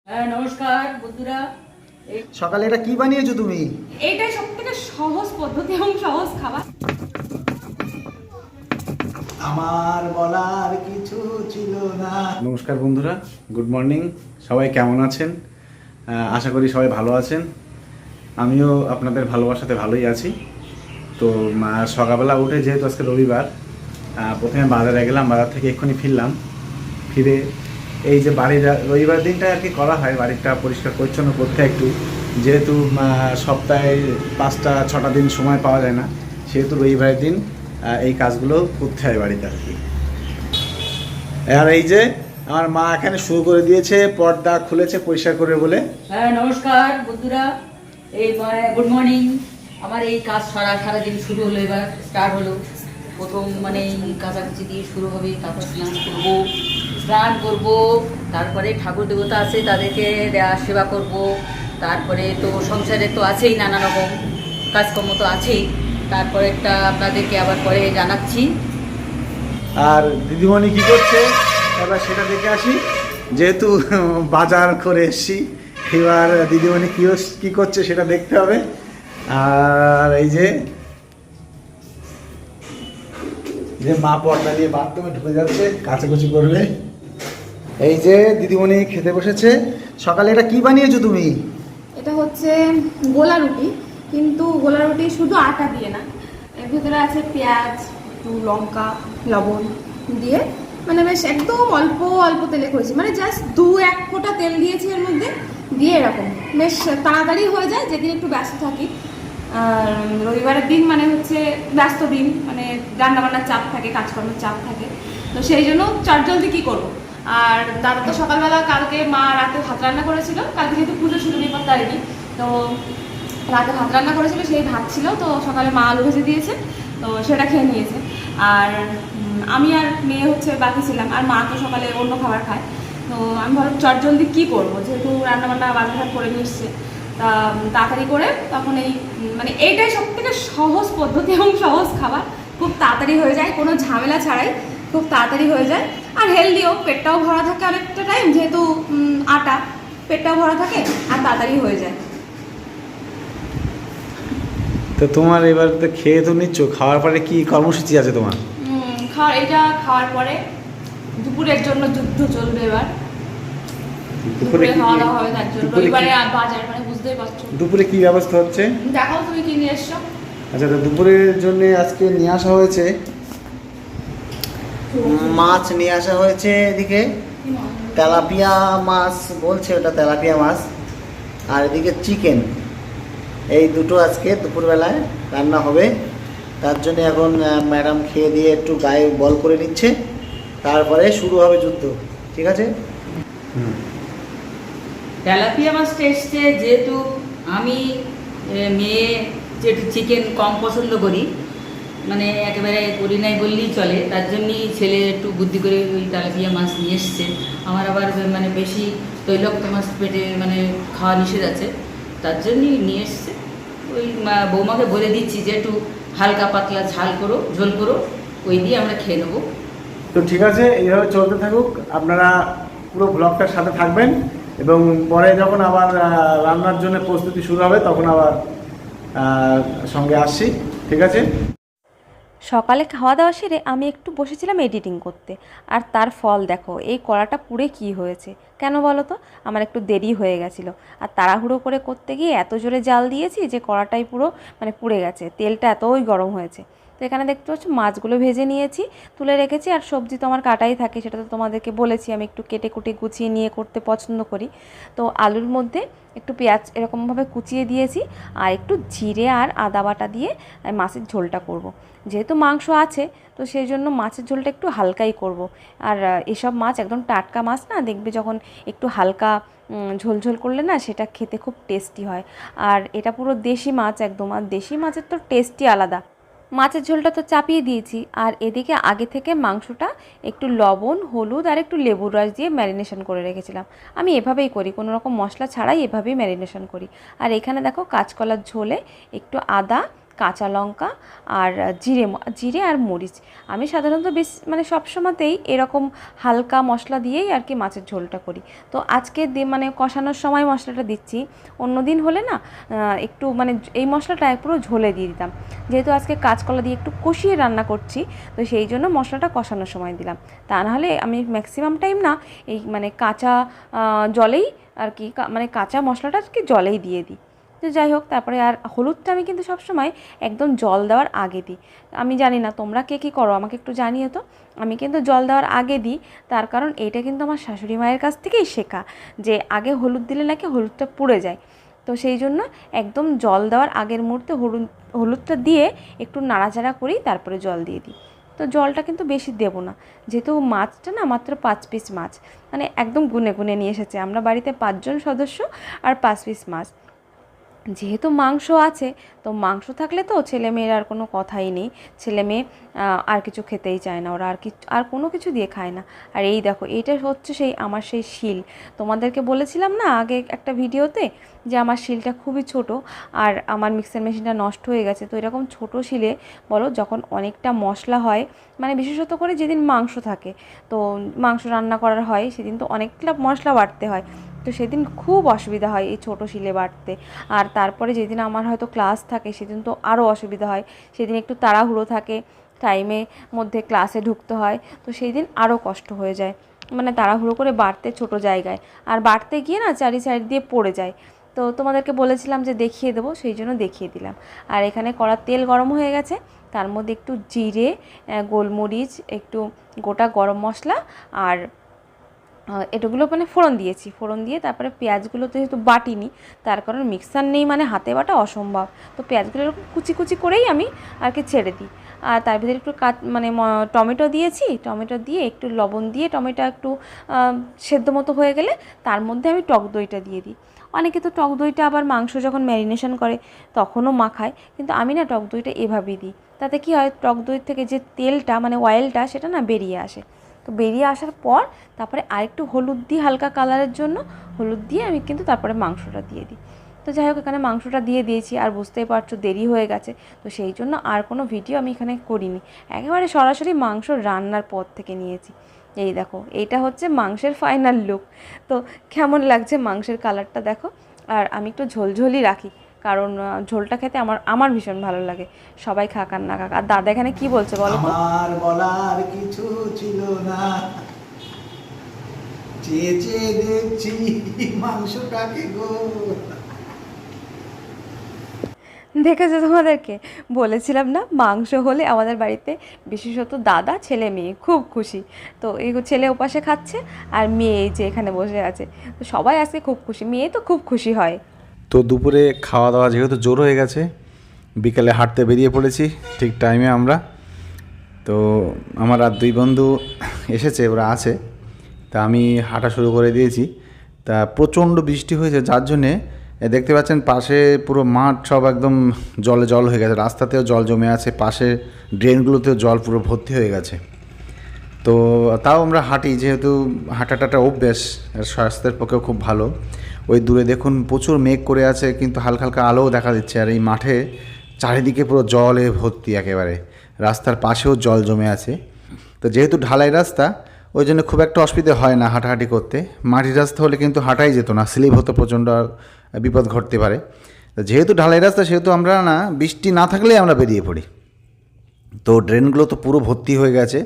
হ্যাঁ নমস্কার বন্ধুরা। সকালে এটা কি বানিয়েছো তুমি? এইটাই সবথেকে সহজ পদ্ধতি এবং সহজ খাবার। আমার বলার কিছু ছিল না। নমস্কার বন্ধুরা, গুড মর্নিং। সবাই কেমন আছেন? আশা করি সবাই ভালো আছেন। আমিও আপনাদের ভালোবাসাতে ভালোই আছি। তো সকালবেলা উঠে যেহেতু আজকে রবিবার, প্রথমে বাজারে গেলাম, বাজার থেকে এক্ষুনি ফিরে এই যে বাড়ির রবিবার দিনটা আর কি করা হয়, বাড়িটা পরিষ্কার পরিচ্ছন্ন করতে একটু, যেহেতু সপ্তাহে 5-6টা দিন সময় পাওয়া যায় না, সেহেতু রবিবারের দিন এই কাজগুলো করতে হয় বাড়িতে আর কি। আর এই যে আমার মা এখানে শুরু করে দিয়েছে, পর্দা খুলেছে পরিষ্কার করবে বলে। হ্যাঁ নমস্কার বন্ধুরা, এই গুড মর্নিং। আমার এই কাজ সারাদিন শুরু হলো, এবার স্টার্ট হলো। প্রথম কাছাকাছি দিয়ে শুরু হবে, তারপর স্নান করবো, তারপরে ঠাকুর দেবতা আছে তাদেরকে দেওয়া সেবা করব, তারপরে তো সংসারে তো আছেই, নানা রকম কাজকর্ম তো আছেই। তারপরে একটা আপনাদেরকে আবার পরে জানাচ্ছি। আর দিদিমণি কি করছে এবার সেটা দেখে আসি, যেহেতু বাজার করে এসছি, এবার দিদিমণি কি করছে সেটা দেখতে হবে। আর এই যে মা পর্দা দিয়ে বাথরুমে ঢুকে যাচ্ছে, কাচাকুচি করবে। এই যে দিদিমণি খেতে বসেছে। সকালে এটা কি বানিয়েছো তুমি? এটা হচ্ছে গোলা রুটি, কিন্তু গোলা রুটি শুধু আটা দিয়ে না, এর ভিতরে আছে পেঁয়াজ, একটু লঙ্কা, লবণ দিয়ে, বেশ একদম অল্প অল্প তেলে করেছি, জাস্ট 2-1 ফোঁটা তেল দিয়েছি এর মধ্যে দিয়ে, এরকম বেশ তাড়াতাড়ি হয়ে যায় যেদিন একটু ব্যস্ত থাকি। আর রবিবারের দিন হচ্ছে ব্যস্ত দিন, রান্নাবান্নার চাপ থাকে, কাজকর্মের চাপ থাকে, তো সেই জন্য চটজলদি কী করবো। আর দাদা তো সকালবেলা, কালকে মা রাতে ভাত রান্না করেছিল, কালকে যেহেতু পুজো ছিল বিপদ তারিখই, তো রাতে ভাত রান্না করেছিল, সেই ভাত ছিল, তো সকালে মা আলু ভেজে দিয়েছে, তো সেটা খেয়ে নিয়েছে। আর আমি আর মেয়ে হচ্ছে বাকি ছিলাম, আর মা তো সকালে অন্য খাবার খায়, তো আমি ভাবলাম চটজলদি কী করবো, যেহেতু রান্নাবান্না বাজারঘাট করে নিয়ে এসছে, তা তাড়াতাড়ি করে তখন এইটাই সবথেকে সহজ পদ্ধতি এবং সহজ খাবার, খুব তাড়াতাড়ি হয়ে যায়, কোনো ঝামেলা ছাড়াই খুব তাড়াতাড়ি হয়ে যায়। আর হেলদিও, পেটটাও ভরা থাকে অনেকটা টাইম, যেহেতু আটা, পেটটাও ভরা থাকে আর তাড়াতাড়ি হয়ে যায়। তো তোমার এবার তো খেয়ে তো নিচ্ছ, খাওয়ার পরে কি কর্মসূচি আছে তোমার? এটা খাওয়ার পরে দুপুরের জন্য যুদ্ধ চলবে। এবার দুপুরে খাওয়া দাওয়া হবে, তার জন্য রবিবারে বাজার, বুঝতেই পারছো। দুপুরে কি ব্যবস্থা হচ্ছে দেখাও, তুমি কি নিয়ে এসছো? আচ্ছা, তো দুপুরের জন্য আজকে নিয়ে আসা হয়েছে মাছ, নিয়ে আসা হয়েছে এদিকে তেলাপিয়া মাছ, বলছে ওটা তেলাপিয়া মাছ, আর এদিকে চিকেন। এই দুটো আজকে দুপুরবেলায় রান্না হবে। তার জন্য এখন ম্যাডাম খেয়ে দিয়ে একটু গায়ে বল করে নিচ্ছে, তারপরে শুরু হবে যুদ্ধ। ঠিক আছে। তেলাপিয়া মাছটা এসছে, যেহেতু আমি মেয়ে যেহেতু চিকেন কম পছন্দ করি, একেবারে করি নাই বললেই চলে, তার জন্যই ছেলে একটু বুদ্ধি করে ওই তেলাপিয়া মাছ নিয়ে এসছে। আমার আবার বেশি তৈলাক্ত মাছ পেটে খাওয়া নিষেধ আছে, তার জন্যই নিয়ে এসছে। ওই বৌমাকে বলে দিচ্ছি যে একটু হালকা পাতলা ঝোল করো, ওই দিয়ে আমরা খেয়ে নেবো। তো ঠিক আছে, এইভাবে চলতে থাকুক, আপনারা পুরো ব্লগটার সাথে থাকবেন, এবং পরে যখন আবার রান্নার জন্য প্রস্তুতি শুরু হবে তখন আবার সঙ্গে আসছি। ঠিক আছে। সকালে খাওয়া দাওয়া সেরে আমি একটু বসেছিলাম এডিটিং করতে, আর তার ফল দেখো, এই কড়াটা পুড়ে কি হয়েছে। কেন বলো তো? আমার একটু দেরি হয়ে গেছিলো, আর তাড়াহুড়ো করে করতে গিয়ে এত জোরে জাল দিয়েছি যে কড়াটাই পুরো পুড়ে গেছে, তেলটা এতই গরম হয়েছে। তো এখানে দেখতে পাচ্ছ মাছগুলো ভেজে নিয়েছি, তুলে রেখেছি, আর সবজি তো আমার কাটাই থাকে, সেটা তো তোমাদেরকে বলেছি, আমি একটু কেটে কুটে গুছিয়ে নিয়ে করতে পছন্দ করি। তো আলুর মধ্যে একটু পেঁয়াজ এরকমভাবে কুচিয়ে দিয়েছি, আর একটু জিরে আর আদা বাটা দিয়ে মাছের ঝোলটা করব। যেহেতু মাংস আছে, তো সেই জন্য মাছের ঝোলটা একটু হালকাই করব। আর এসব মাছ একদম টাটকা মাছ না, দেখবে যখন একটু হালকা ঝোল করলে না, সেটা খেতে খুব টেস্টি হয়। আর এটা পুরো দেশি মাছ একদম, আর দেশি মাছের তো টেস্টই আলাদা। মাছের ঝোলটা তো চাপিয়ে দিয়েছি, আর এদিকে আগে থেকে মাংসটা একটু লবণ, হলুদ আর একটু লেবুর রস দিয়ে ম্যারিনেশন করে রেখেছিলাম। আমি এভাবেই করি, কোনো রকম মশলা ছাড়াই এভাবেই ম্যারিনেশন করি। আর এখানে দেখো কাঁচকলার ঝোলে একটু আদা কাঁচা লঙ্কা আর জিরে আর মরিচ। আমি সাধারণত বেশ মানে সবসময়তেই এরকম হালকা মশলা দিয়েই আর কি মাছের ঝোলটা করি। তো আজকে মানে কষানোর সময় মশলাটা দিচ্ছি, অন্য দিন হলে না একটু মানে এই মশলাটা পুরো ঝোলে দিয়ে দিতাম। যেহেতু আজকে কাঁচকলা দিয়ে একটু কষিয়ে রান্না করছি, তো সেই জন্য মশলাটা কষানোর সময় দিলাম। তা নাহলে আমি ম্যাক্সিমাম টাইম না এই মানে কাঁচা জলেই আর কি মানে কাঁচা মশলাটা আর কি জলেই দিয়ে দিই। তো যাই হোক, তারপরে আর হলুদটা আমি কিন্তু সবসময় একদম জল দেওয়ার আগে দিই। আমি জানি না তোমরা কে কী করো, আমাকে একটু জানিয়ে তো। আমি কিন্তু জল দেওয়ার আগে দিই, তার কারণ এইটা কিন্তু আমার শাশুড়ি মায়ের কাছ থেকেই শেখা, যে আগে হলুদ দিলে নাকি হলুদটা পুড়ে যায়। তো সেই জন্য একদম জল দেওয়ার আগের মুহূর্তে হলুদটা দিয়ে একটু নাড়াচাড়া করি, তারপরে জল দিয়ে দিই। তো জলটা কিন্তু বেশি দেবো না, যেহেতু মাছটা না মাত্র 5 পিস মাছ, মানে একদম গুনে গুনে নিয়ে এসেছে। আমরা বাড়িতে 5 জন সদস্য আর 5 পিস মাছ। যেহেতু মাংস আছে, তো মাংস থাকলে তো ছেলে মেয়ের আর কোনো কথাই নেই, ছেলে মেয়ে আর কিছু খেতেই চায় না, ওরা আর কোনো কিছু দিয়ে খায় না। আর এই দেখো, এইটা হচ্ছে আমার সেই শিল। তোমাদেরকে বলেছিলাম না আগে একটা ভিডিওতে যে আমার শিলটা খুবই ছোট আর আমার মিক্সার মেশিনটা নষ্ট হয়ে গেছে। তো এরকম ছোট শিলে বলো, যখন অনেকটা মশলা হয়, মানে বিশেষত করে যেদিন মাংস থাকে, তো মাংস রান্না করার হয় সেদিন তো অনেকটা মশলা বাটতে হয়, তো সেদিন খুব অসুবিধা হয় এই ছোটো শিলে বাটতে। আর তারপরে যেদিন আমার হয়তো ক্লাস থাকে সেদিন তো আরও অসুবিধা হয়, সেদিন একটু তাড়াহুড়ো থাকে, টাইমের মধ্যে ক্লাসে ঢুকতে হয়, তো সেই দিন আরও কষ্ট হয়ে যায়, মানে তাড়াহুড়ো করে বাটতে ছোট জায়গায়, আর বাটতে গিয়ে না চারি সাইড দিয়ে পড়ে যায়। তো তোমাদেরকে বলেছিলাম যে দেখিয়ে দেবো, সেই জন্য দেখিয়ে দিলাম। আর এখানে কড়ার তেল গরম হয়ে গেছে, তার মধ্যে একটু জিরে, গোলমরিচ, একটু গোটা গরম মশলা আর এটাগুলো মানে ফোড়ন দিয়েছি। ফোড়ন দিয়ে তারপরে পেঁয়াজগুলো তো যেহেতু বাটিনি, তার কারণ মিক্সার নেই, মানে হাতে বাটা অসম্ভব, তো পেঁয়াজগুলো এরকম কুচি কুচি করেই আমি আর কি ছেড়ে দিই। আর তার ভিতরে একটু মানে টমেটো দিয়েছি, টমেটো দিয়ে একটু লবণ দিয়ে টমেটো একটু সেদ্ধ মতো হয়ে গেলে তার মধ্যে আমি টক দইটা দিয়ে দিই। অনেকে তো টক দইটা আবার মাংস যখন ম্যারিনেশন করে তখনও মাখায়, কিন্তু আমি না টক দইটা এভাবেই দিই। তাতে কি হয়, টক দই থেকে যে তেলটা মানে অয়েলটা সেটা না বেরিয়ে আসে। তো বেরিয়ে আসার পর তারপরে আরেকটু হলুদ দিই, হালকা কালারের জন্য হলুদ দিয়ে আমি কিন্তু তারপরে মাংসটা দিয়ে দিই। তো যাই হোক, এখানে মাংসটা দিয়ে দিয়েছি, আর বুঝতেই পারছো দেরি হয়ে গেছে, তো সেই জন্য আর কোনো ভিডিও আমি এখানে করিনি, একেবারে সরাসরি মাংস রান্নার পর থেকে নিয়েছি। এই দেখো, এইটা হচ্ছে মাংসের ফাইনাল লুক। তো কেমন লাগছে মাংসের কালারটা দেখো। আর আমি একটু ঝোলঝোলই রাখি, কারণ ঝোলটা খেতে আমার ভীষণ ভালো লাগে। সবাই খাক আর না খাক। আর দাদা এখানে কি বলছে বলো তো? আমার বলার কিছু ছিল না, চেয়ে চেয়ে দেখছি মাংসটাকে গো। দেখেছো, তোমাদেরকে বলেছিলাম না মাংস হলে আমাদের বাড়িতে বিশেষত দাদা, ছেলে মেয়ে খুব খুশি। তো এই ছেলে ওপাশে খাচ্ছে আর মেয়ে এই যে এখানে বসে আছে, তো সবাই আজকে খুব খুশি, মেয়ে তো খুব খুশি হয়। তো দুপুরে খাওয়া দাওয়া যেহেতু জোর হয়ে গেছে, বিকেলে হাঁটতে বেরিয়ে পড়েছি ঠিক টাইমে আমরা। তো আমার আর 2 বন্ধু এসেছে, ওরা আছে, তা আমি হাঁটা শুরু করে দিয়েছি। তা প্রচণ্ড বৃষ্টি হয়েছে, যার জন্যে দেখতে পাচ্ছেন পাশে পুরো মাঠ সব একদম জলে জল হয়ে গেছে, রাস্তাতেও জল জমে আছে, পাশে ড্রেনগুলোতেও জল পুরো ভর্তি হয়ে গেছে। তো তাও আমরা হাঁটি, যেহেতু হাঁটাটাটা অভ্যেস, স্বাস্থ্যের পক্ষেও খুব ভালো। ওই দূরে দেখুন প্রচুর মেঘ করে আছে, কিন্তু হালকা হালকা আলোও দেখা দিচ্ছে। আর এই মাঠে চারিদিকে পুরো জলে ভর্তি, একেবারে রাস্তার পাশেও জল জমে আছে। তো যেহেতু ঢালাই রাস্তা, ওই জন্য খুব একটা অসুবিধা হয় না হাঁটাহাঁটি করতে। মাটির রাস্তা হলে কিন্তু হাঁটাই যেত না, স্লিপ হতো, প্রচণ্ড বিপদ ঘটতে পারে। তো যেহেতু ঢালাই রাস্তা, সেহেতু আমরা না বৃষ্টি না থাকলেই আমরা বেরিয়ে পড়ি। তো ড্রেনগুলো তো পুরো ভর্তি হয়ে গেছে,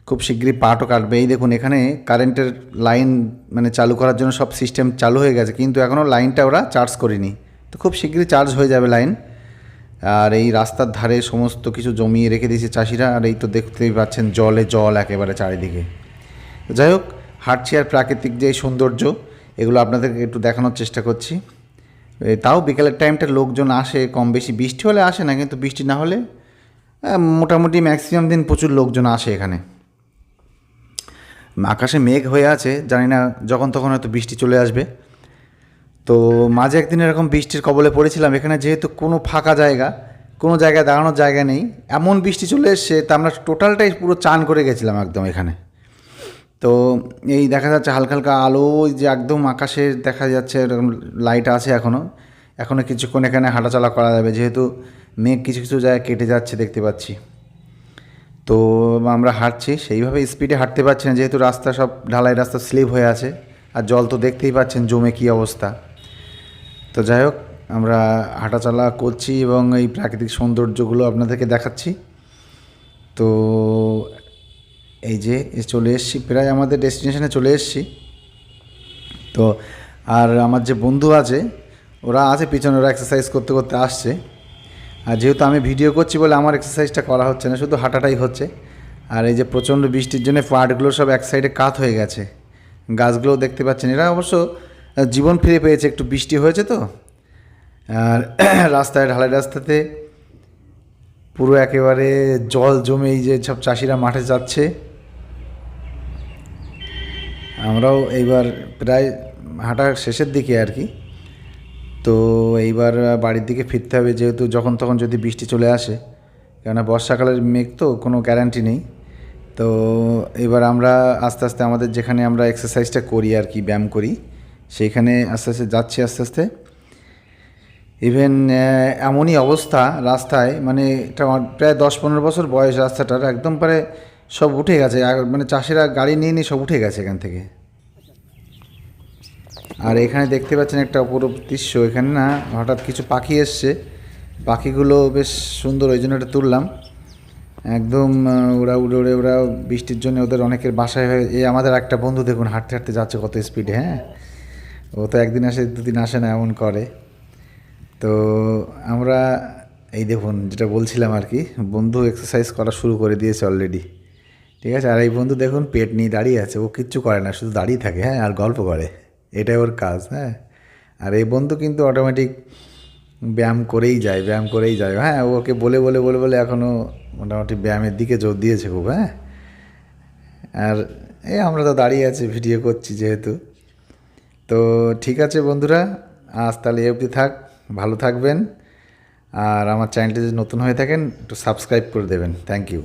খুব শীঘ্রই পাটও কাটবে। এই দেখুন, এখানে কারেন্টের লাইন মানে চালু করার জন্য সব সিস্টেম চালু হয়ে গেছে, কিন্তু এখনও লাইনটা ওরা চার্জ করেনি। তো খুব শীঘ্রই চার্জ হয়ে যাবে লাইন। আর এই রাস্তার ধারে সমস্ত কিছু জমিয়ে রেখে দিয়েছে চাষিরা। আর এই তো দেখতেই পাচ্ছেন জলে জল একেবারে চারিদিকে। যাই হোক, হাঁটছি আর প্রাকৃতিক যে সৌন্দর্য, এগুলো আপনাদেরকে একটু দেখানোর চেষ্টা করছি। তাও বিকেলের টাইমটা লোকজন আসে কম বেশি, বৃষ্টি হলে আসে না, কিন্তু বৃষ্টি না হলে মোটামুটি ম্যাক্সিমাম দিন প্রচুর লোকজন আসে এখানে। আকাশে মেঘ হয়ে আছে, জানি না যখন তখন হয়তো বৃষ্টি চলে আসবে। তো মাঝে একদিন এরকম বৃষ্টির কবলে পড়েছিলাম। এখানে যেহেতু কোনো ফাঁকা জায়গা, কোনো জায়গায় দাঁড়ানোর জায়গা নেই, এমন বৃষ্টি চলে এসছে, তা আমরা টোটালটাই পুরো চান করে গেছিলাম একদম এখানে। তো এই দেখা যাচ্ছে হালকা হালকা আলো, যে একদম আকাশে দেখা যাচ্ছে, এরকম লাইট আছে এখনও কিছুক্ষণ এখানে হাঁটাচলা করা যাবে, যেহেতু মেঘ কিছু কিছু জায়গায় কেটে যাচ্ছে দেখতে পাচ্ছি। তো আমরা হাঁটছি, সেইভাবে স্পিডে হাঁটতে পারছি না যেহেতু রাস্তা সব ঢালাই রাস্তা, স্লিপ হয়ে আছে, আর জল তো দেখতেই পাচ্ছেন জমে কী অবস্থা। তো যাই হোক, আমরা হাঁটাচলা করছি এবং এই প্রাকৃতিক সৌন্দর্যগুলো আপনাদেরকে দেখাচ্ছি। তো এই যে চলে এসেছি, প্রায় আমাদের ডেস্টিনেশনে চলে এসেছি। তো আর আমার যে বন্ধু আছে, ওরা আছে পিছনে, ওরা এক্সারসাইজ করতে করতে আসছে। আর যেহেতু আমি ভিডিও করছি বলে আমার এক্সারসাইজটা করা হচ্ছে না, শুধু হাঁটাটাই হচ্ছে। আর এই যে প্রচণ্ড বৃষ্টির জন্য পাহাড়গুলো সব এক সাইডে কাত হয়ে গেছে, গাছগুলোও দেখতে পাচ্ছেন। এরা অবশ্য জীবন ফিরে পেয়েছে, একটু বৃষ্টি হয়েছে তো। আর রাস্তায়, ঢালাই রাস্তাতে পুরো একেবারে জল জমে, এই যে সব চাষিরা মাঠে যাচ্ছে। আমরাও এইবার প্রায় হাঁটার শেষের দিকে আর কি। তো এইবার বাড়ির দিকে ফিরতে হবে, যেহেতু যখন তখন যদি বৃষ্টি চলে আসে, কেননা বর্ষাকালের মেঘ তো, কোনো গ্যারান্টি নেই। তো এবার আমরা আস্তে আস্তে আমাদের যেখানে আমরা এক্সারসাইজটা করি আর কি, ব্যায়াম করি, সেইখানে আস্তে আস্তে যাচ্ছি আস্তে আস্তে। ইভেন এমনই অবস্থা রাস্তায়, মানে এটা প্রায় 10-15 বছর বয়স রাস্তাটার, একদম প্রায় সব উঠে গেছে, মানে চাষিরা গাড়ি নিয়ে নিয়ে সব উঠে গেছে এখান থেকে। আর এখানে দেখতে পাচ্ছেন একটা অপরূপ দৃশ্য, এখানে না হঠাৎ কিছু পাখি এসছে, পাখিগুলো বেশ সুন্দর, ওই জন্য এটা তুললাম। একদম ওরা উড়ে উড়ে, ওরা বৃষ্টির জন্য ওদের অনেকের বাসায় হয়ে, এই আমাদের একটা বন্ধু দেখুন হাঁটতে হাঁটতে যাচ্ছে কত স্পিডে। হ্যাঁ, ও তো একদিন আসে, দুদিন আসে না, এমন করে। তো আমরা এই দেখুন যেটা বলছিলাম আর কি, বন্ধু এক্সারসাইজ করা শুরু করে দিয়েছে অলরেডি, ঠিক আছে। আর এই বন্ধু দেখুন পেট নিয়ে দাঁড়িয়ে আছে, ও কিচ্ছু করে না, শুধু দাঁড়িয়ে থাকে, হ্যাঁ, আর গল্প করে, এটাই ওর কাজ। হ্যাঁ, আর এই বন্ধু কিন্তু অটোমেটিক ব্যায়াম করেই যায়, ব্যায়াম করেই যায়। হ্যাঁ, ওকে বলে বলে বলে বলে এখনও মোটামুটি ব্যায়ামের দিকে জোর দিয়েছে খুব। হ্যাঁ, আর এই আমরা তো দাঁড়িয়ে আছি, ভিডিও করছি যেহেতু। তো ঠিক আছে বন্ধুরা, আজ তাহলে এই অবধি থাক, ভালো থাকবেন। আর আমার চ্যানেলটি যদি নতুন হয়ে থাকেন একটু সাবস্ক্রাইব করে দেবেন। Thank you.